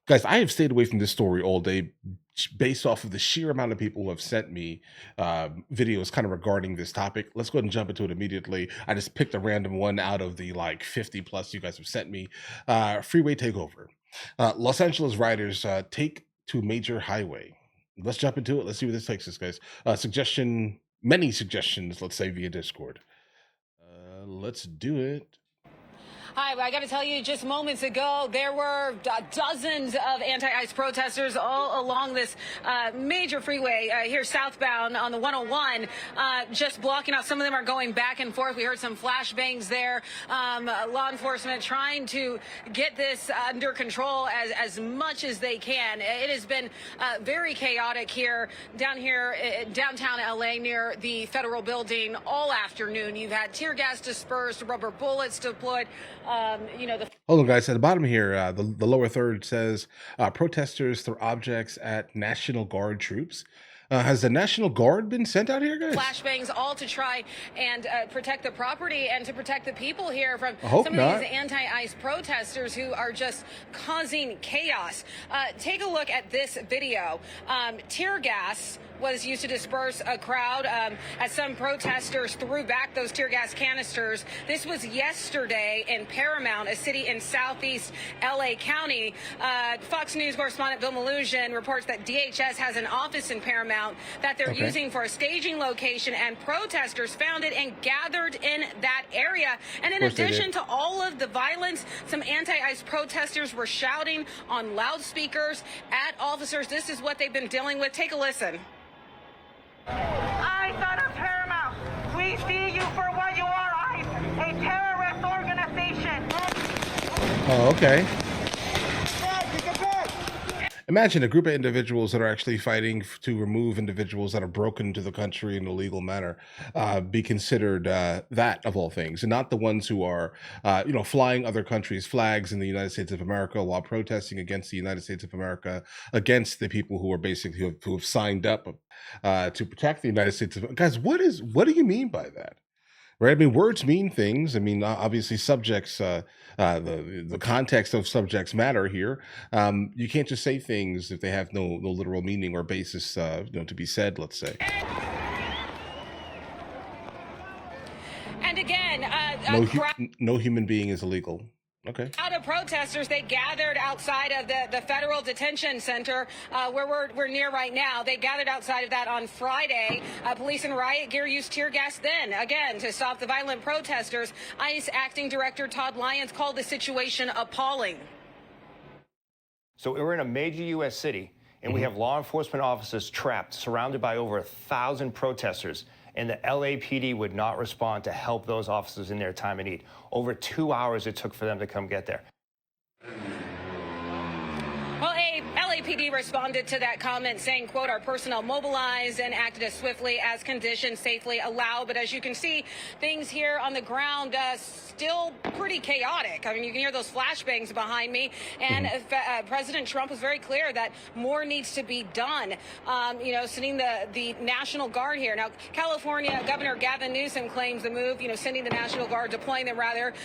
Guys, I have stayed away from this story all day based off of the sheer amount of people who have sent me videos kind of regarding this topic. Let's go ahead and jump into it immediately. I just picked a random one out of the like 50 plus you guys have sent me. Freeway takeover. Los Angeles riders take to major highway. Let's jump into it. Let's see where this takes us, guys. Many suggestions, let's say via Discord. Let's do it. Hi, I got to tell you, just moments ago, there were dozens of anti-ICE protesters all along this major freeway here southbound on the 101, just blocking out. Some of them are going back and forth. We heard some flashbangs there. Law enforcement trying to get this under control as much as they can. It has been very chaotic here, downtown LA near the federal building all afternoon. You've had tear gas dispersed, rubber bullets deployed. Hold on, guys. At the bottom here, the lower third says protesters throw objects at National Guard troops. Has the National Guard been sent out here, guys? Flashbangs, all to try and protect the property and to protect the people here from some of these anti-ICE protesters who are just causing chaos. Take a look at this video. Tear gas was used to disperse a crowd as some protesters threw back those tear gas canisters. This was yesterday in Paramount, a city in southeast LA County. Fox News correspondent Bill Malusian reports that DHS has an office in Paramount that they're using for a staging location, and protesters found it and gathered in that area. And in addition to all of the violence, some anti-ICE protesters were shouting on loudspeakers at officers. This is what they've been dealing with. Take a listen. ICE out of Paramount, we see you for what you are, ICE, a terrorist organization. Oh, okay. Imagine a group of individuals that are actually fighting to remove individuals that are broken into the country in a legal manner be considered that of all things, and not the ones who are, flying other countries' flags in the United States of America while protesting against the United States of America, against the people who are basically who have signed up to protect the United States of. Guys, what do you mean by that? Right? I mean, words mean things. I mean, obviously, subjects, the context of subjects matter here. You can't just say things if they have no literal meaning or basis, to be said. Let's say. And again, no human being is illegal. Okay. Out of protesters, they gathered outside of the federal detention center where we're near right now. They gathered outside of that on Friday. Police and riot gear used tear gas then, again, to stop the violent protesters. ICE Acting Director Todd Lyons called the situation appalling. So we're in a major U.S. city, and we have law enforcement officers trapped, surrounded by over 1,000 protesters. And the LAPD would not respond to help those officers in their time of need. Over 2 hours it took for them to come get there. Well, LAPD responded to that comment saying, quote, our personnel mobilized and acted as swiftly as conditions safely allow. But as you can see, things here on the ground still pretty chaotic. I mean, you can hear those flashbangs behind me. And President Trump was very clear that more needs to be done, sending the National Guard here. Now, California Governor Gavin Newsom claims the move, sending the National Guard, deploying them rather,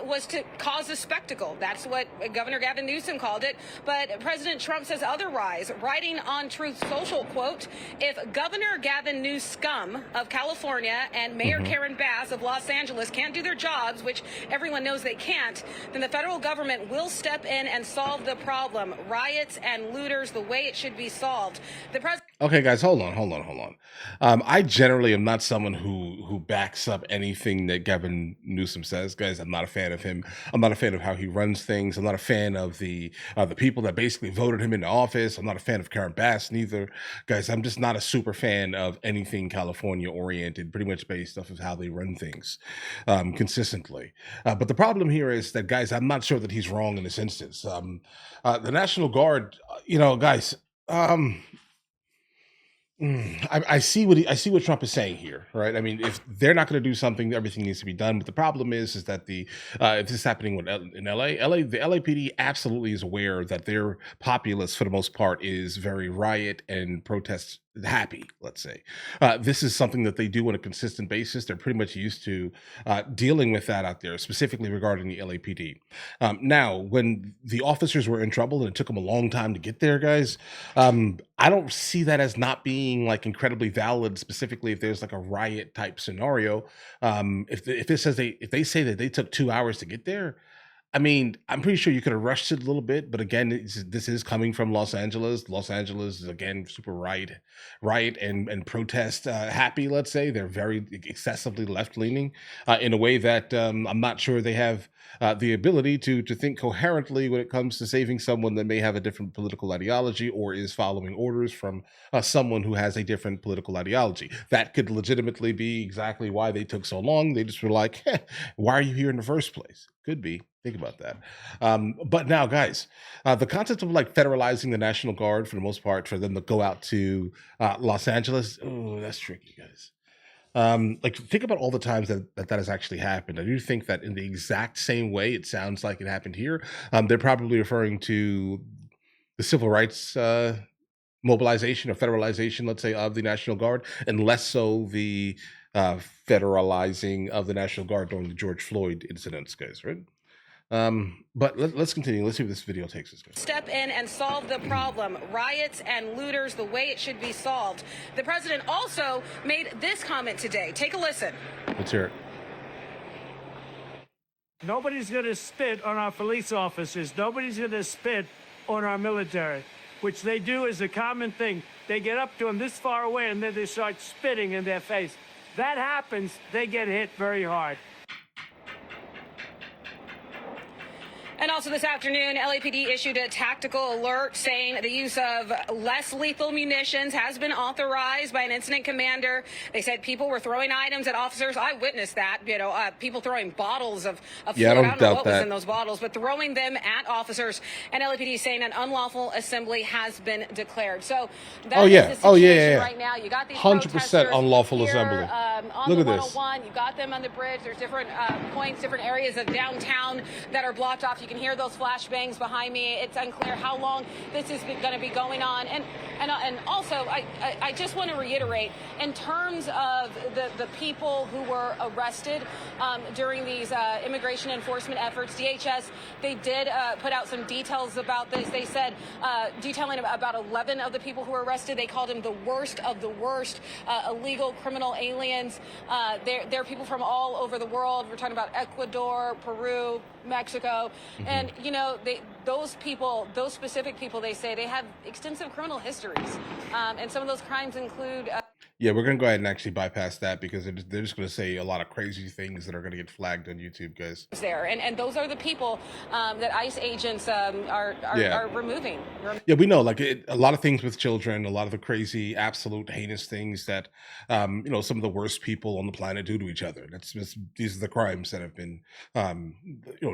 was to cause a spectacle. That's what Governor Gavin Newsom called it. But President Trump says otherwise, writing on Truth Social, quote, if Governor Gavin Newsom of California and Mayor Karen Bass of Los Angeles can't do their jobs, which everyone knows they can't, then the federal government will step in and solve the problem. Riots and looters, the way it should be solved. The president. Okay, guys, hold on. I generally am not someone who backs up anything that Gavin Newsom says. Guys, I'm not a fan of him. I'm not a fan of how he runs things. I'm not a fan of the people that basically voted him into office. I'm not a fan of Karen Bass neither. Guys, I'm just not a super fan of anything California oriented, pretty much based off of how they run things consistently. But the problem here is that, guys, I'm not sure that he's wrong in this instance. The National Guard, guys. I see what Trump is saying here, right? I mean, if they're not going to do something, everything needs to be done. But the problem is that if this is happening in LA, the LAPD absolutely is aware that their populace, for the most part, is very riot and protest happy, let's say. This is something that they do on a consistent basis. They're pretty much used to dealing with that out there, specifically regarding the LAPD. Now, when the officers were in trouble and it took them a long time to get there, guys, I don't see that as not being like incredibly valid, specifically if there's like a riot type scenario. If they say that they took 2 hours to get there, I mean, I'm pretty sure you could have rushed it a little bit, but again, this is coming from Los Angeles. Los Angeles is again super riot and protest happy. Let's say they're very excessively left leaning in a way that I'm not sure they have the ability to think coherently when it comes to saving someone that may have a different political ideology or is following orders from someone who has a different political ideology. That could legitimately be exactly why they took so long. They just were like, "Why are you here in the first place?" Could be. Think about that. But now, guys, the concept of like federalizing the National Guard for the most part, for them to go out to Los Angeles, oh, that's tricky, guys. Like, think about all the times that has actually happened. I do think that in the exact same way it sounds like it happened here, they're probably referring to the civil rights mobilization or federalization, let's say, of the National Guard, and less so the federalizing of the National Guard during the George Floyd incidents, guys, right? But let's continue. Let's see where this video takes us, guys. Step in and solve the problem. Riots and looters, the way it should be solved. The president also made this comment today. Take a listen. Let's hear it. Nobody's going to spit on our police officers. Nobody's going to spit on our military, which they do as a common thing. They get up to them this far away and then they start spitting in their face. That happens, they get hit very hard. And also this afternoon, LAPD issued a tactical alert saying the use of less lethal munitions has been authorized by an incident commander. They said people were throwing items at officers. I witnessed that, people throwing bottles of fluid. I don't know what was in those bottles, but throwing them at officers. And LAPD saying an unlawful assembly has been declared. So that is the situation right now. You got these 100% unlawful here, assembly. On Look the at this. 101, you got them on the bridge. There's different points, different areas of downtown that are blocked off. You can hear those flashbangs behind me. It's unclear how long this is going to be going on. And also, I just want to reiterate, in terms of the people who were arrested during these immigration enforcement efforts, DHS, they did put out some details about this. They said, detailing about 11 of the people who were arrested, they called them the worst of the worst illegal criminal aliens. They're people from all over the world. We're talking about Ecuador, Peru, Mexico. And, those people, those specific people, they say they have extensive criminal histories. And some of those crimes include... Yeah, we're going to go ahead and actually bypass that because they're just going to say a lot of crazy things that are going to get flagged on YouTube, guys. There. And those are the people that ICE agents are removing. Yeah, we know, like, a lot of things with children, a lot of the crazy, absolute heinous things that, some of the worst people on the planet do to each other. These are the crimes that have been,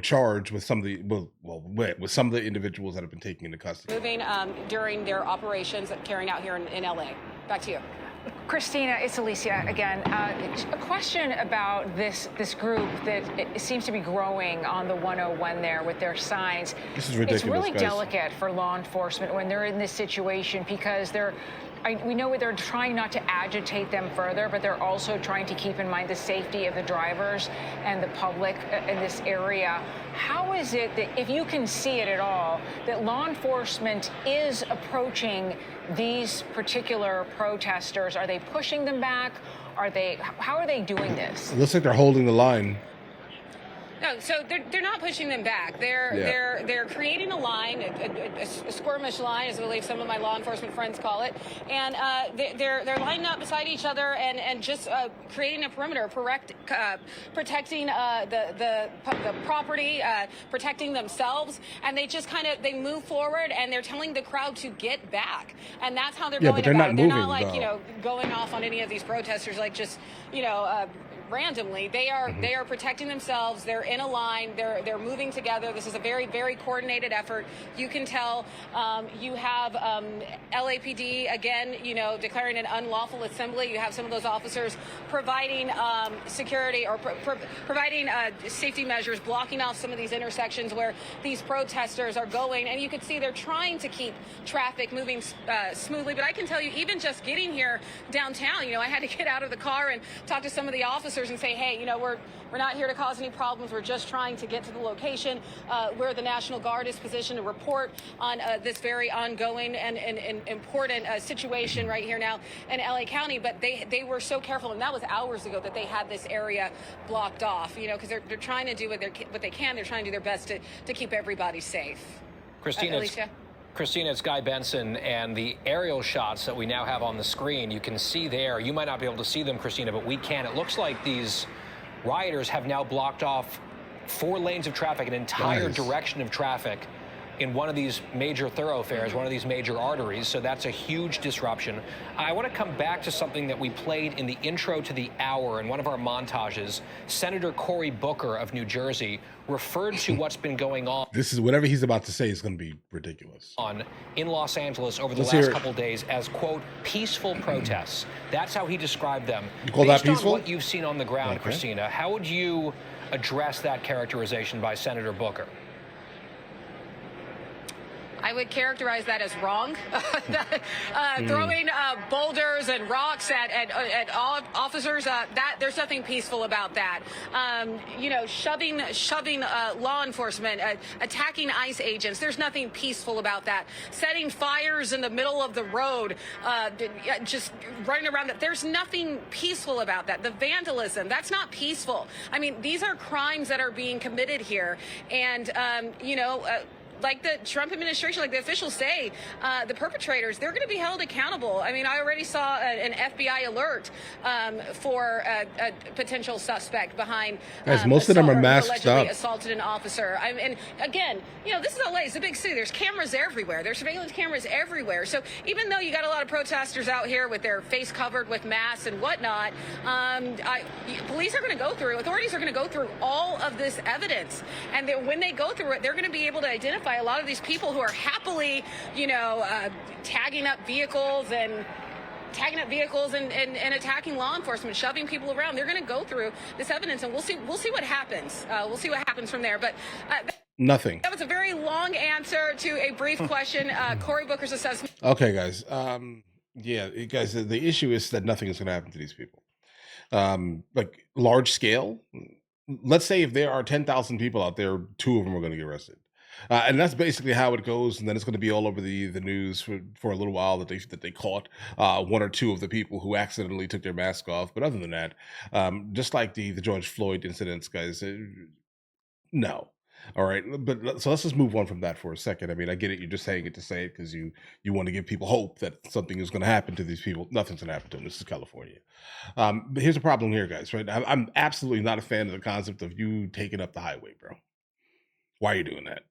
charged with some of the, with some of the individuals that have been taken into custody. Moving during their operations carrying out here in LA. Back to you. Christina, it's Alicia again. A question about this group that it seems to be growing on the 101 there with their signs. This is ridiculous, It's really guys. Delicate for law enforcement when they're in this situation because we know they're trying not to agitate them further, but they're also trying to keep in mind the safety of the drivers and the public in this area. How is it that, if you can see it at all, that law enforcement is approaching these particular protesters? Are they pushing them back? How are they doing this? It looks like they're holding the line. No, so they're not pushing them back. They're creating a line, a skirmish line, as I believe some of my law enforcement friends call it, and they're lining up beside each other and just creating a perimeter, protecting the property, protecting themselves, and they just they move forward and they're telling the crowd to get back, and that's how they're going but they're about not it. They're moving, not like though. going off on any of these protesters, like just randomly. They are protecting themselves. They're in a line. They're moving together. This is a very, very coordinated effort. You can tell. You have LAPD again, declaring an unlawful assembly. You have some of those officers providing security or providing safety measures, blocking off some of these intersections where these protesters are going. And you can see they're trying to keep traffic moving smoothly. But I can tell you, even just getting here downtown, I had to get out of the car and talk to some of the officers and say, hey, we're not here to cause any problems. We're just trying to get to the location where the National Guard is positioned to report on this very ongoing and important situation right here now in LA County. But they were so careful, and that was hours ago, that they had this area blocked off, because they're trying to do what they can. They're trying to do their best to keep everybody safe. Christina, Alicia? Christina, it's Guy Benson, and the aerial shots that we now have on the screen, you can see there. You might not be able to see them, Christina, but we can. It looks like these rioters have now blocked off 4 lanes of traffic, an entire direction of traffic in one of these major thoroughfares, one of these major arteries. So that's a huge disruption. I want to come back to something that we played in the intro to the hour in one of our montages. Senator Cory Booker of New Jersey referred to what's been going on. This is whatever he's about to say is going to be ridiculous. In Los Angeles over the last couple of days as, quote, peaceful protests. That's how he described them. You call that peaceful? On what you've seen on the ground, Christina, how would you address that characterization by Senator Booker? I would characterize that as wrong. Throwing boulders and rocks at officers, that there's nothing peaceful about that. Shoving law enforcement, attacking ICE agents, there's nothing peaceful about that. Setting fires in the middle of the road, just running around, there's nothing peaceful about that. The vandalism, that's not peaceful. I mean, these are crimes that are being committed here. And, like the Trump administration, like the officials say, the perpetrators, they're going to be held accountable. I mean, I already saw an FBI alert for a potential suspect behind most of them are masked allegedly up. assaulted an officer. And again, this is LA. It's a big city. There's cameras everywhere. There's surveillance cameras everywhere. So even though you got a lot of protesters out here with their face covered with masks and whatnot, police are going to go through, authorities are going to go through all of this evidence. And when they go through it, they're going to be able to identify a lot of these people who are happily, tagging up vehicles and attacking law enforcement, shoving people around. They're going to go through this evidence, and we'll see what happens. We'll see what happens from there. But nothing. That was a very long answer to a brief question. Cory Booker's assessment. Okay, guys. Guys, the issue is that nothing is going to happen to these people. Like large scale. Let's say if there are 10,000 people out there, 2 of them are going to get arrested. And that's basically how it goes, and then it's going to be all over the news for a little while that they caught 1 or 2 of the people who accidentally took their mask off. But other than that, just like the George Floyd incidents, guys, no. All right, but so let's just move on from that for a second. I mean, I get it. You're just saying it to say it because you want to give people hope that something is going to happen to these people. Nothing's going to happen to them. This is California. But here's the problem here, guys. Right, I'm absolutely not a fan of the concept of you taking up the highway, bro. Why are you doing that?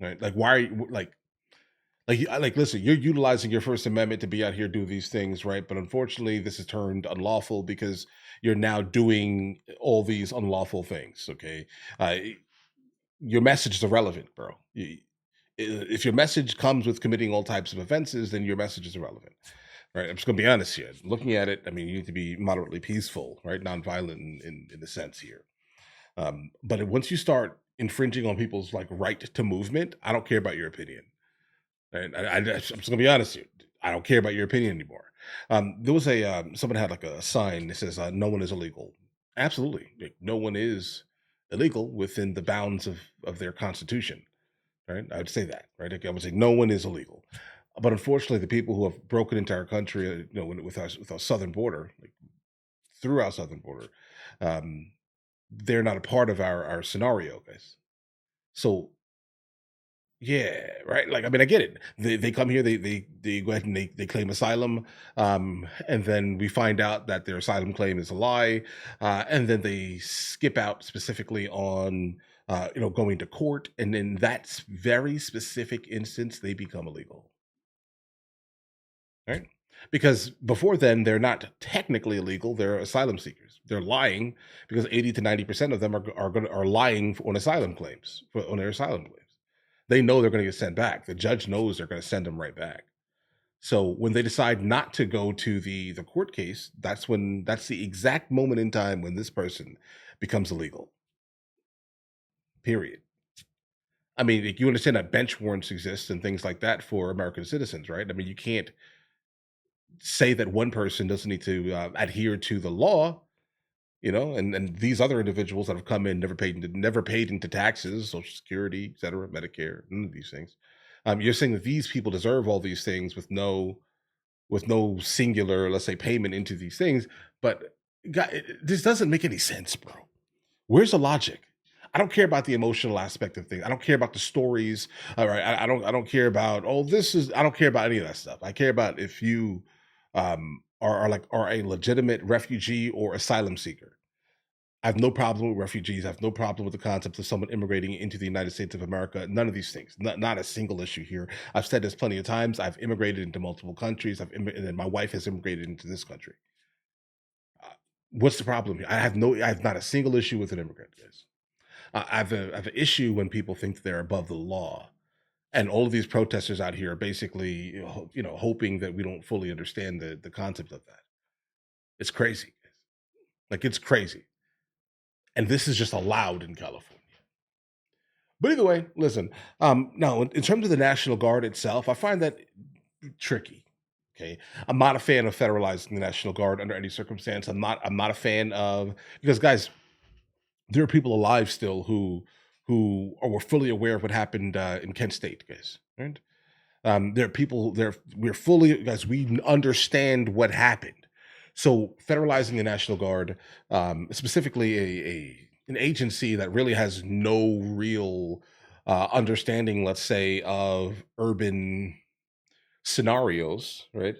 Right? Like, why are you like, listen, you're utilizing your First Amendment to be out here doing these things, right? But unfortunately, this is turned unlawful because you're now doing all these unlawful things, okay? Your message is irrelevant, bro. If your message comes with committing all types of offenses, then your message is irrelevant, right? I'm just going to be honest here. Looking at it, I mean, you need to be moderately peaceful, right? Nonviolent in the sense here. But once you start infringing on people's right to movement, I don't care about your opinion. And I'm just gonna be honest here. I don't care about your opinion anymore. There was someone had a sign that says no one is illegal. Absolutely. No one is illegal within the bounds of their constitution. Right? I would say that, right? I would say no one is illegal. But unfortunately, the people who have broken into our country, with our southern border, through our southern border, they're not a part of our scenario, guys. So, yeah, right. I mean, I get it. They come here, they go ahead and they claim asylum, and then we find out that their asylum claim is a lie, and then they skip out specifically on going to court, and in that very specific instance, they become illegal. Right. because before then they're not technically illegal. They're asylum seekers. They're lying because 80 to 90% of them are lying on asylum claims, on their asylum claims. They know they're going to get sent back. The judge knows they're going to send them right back. So when they decide not to go to the court case, that's the exact moment in time when this person becomes illegal. Period. I mean, you understand that bench warrants exist and things like that for American citizens, right? I mean, you can't say that one person doesn't need to adhere to the law, and these other individuals that have come in never paid into taxes, Social Security, et cetera, Medicare, none of these things. You're saying that these people deserve all these things with no singular, let's say, payment into these things, but this doesn't make any sense, bro. Where's the logic? I don't care about the emotional aspect of things. I don't care about the stories. All right, I don't care about I don't care about any of that stuff. I care about if you are a legitimate refugee or asylum seeker. I have no problem with refugees. I have no problem with the concept of someone immigrating into the United States of America. None of these things. Not a single issue here. I've said this plenty of times. I've immigrated into multiple countries. And then my wife has immigrated into this country. What's the problem here? I have not a single issue with an immigrant, guys. I have an issue when people think that they're above the law. And all of these protesters out here are basically, hoping that we don't fully understand the concept of that. It's crazy. Like, it's crazy. And this is just allowed in California. But either way, listen, now in terms of the National Guard itself, I find that tricky. Okay. I'm not a fan of federalizing the National Guard under any circumstance. I'm not a fan of, because guys, there are people alive still who were fully aware of what happened in Kent State, guys. Right? There are people there. We understand what happened. So federalizing the National Guard, specifically an agency that really has no real understanding, let's say, of urban scenarios, right?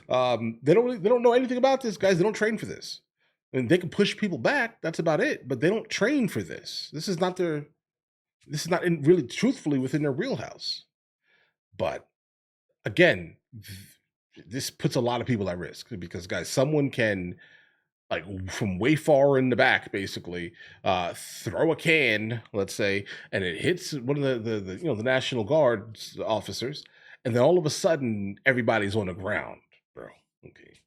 They don't know anything about this, guys. They don't train for this. And they can push people back. That's about it. But they don't train for this. This is not really truthfully within their wheelhouse. But again, this puts a lot of people at risk because, guys, someone can, like, from way far in the back, basically, throw a can, let's say, and it hits one of the National Guard's officers, and then all of a sudden everybody's on the ground, bro. Okay,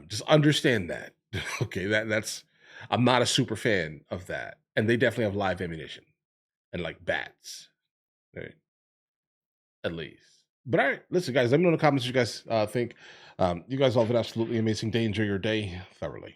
just understand that. Okay, that's I'm not a super fan of that, and they definitely have live ammunition and like bats, right? At least. But all right, listen, guys, let me know in the comments what you guys think. You guys all have an absolutely amazing day. Enjoy your day thoroughly.